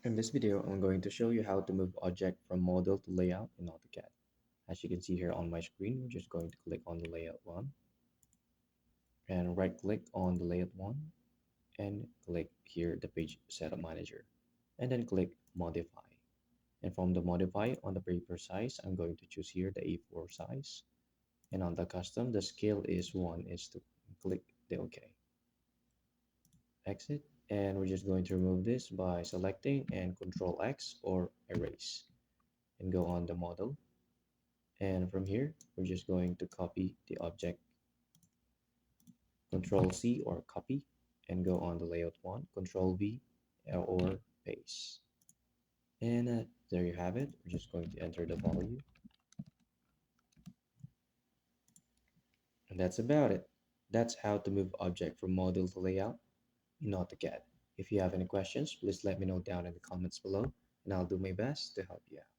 In this video, I'm going to show you how to move object from model to layout in AutoCAD. As you can see here on my screen, we're just going to click on the layout one and right click on the layout one and click here the page setup manager and then click modify. And from the modify on the paper size, I'm going to choose here the A4 size, and on the custom, the scale is 1 is to click the OK. Exit, and we're just going to remove this by selecting and Control X or erase and go on the model. And from here, we're just going to copy the object, Control C or copy, and go on the layout one, Control V or paste. And there you have it. We're just going to enter the value. And that's about it. That's how to move object from model to layout in AutoCAD. If you have any questions, please let me know down in the comments below, and I'll do my best to help you out.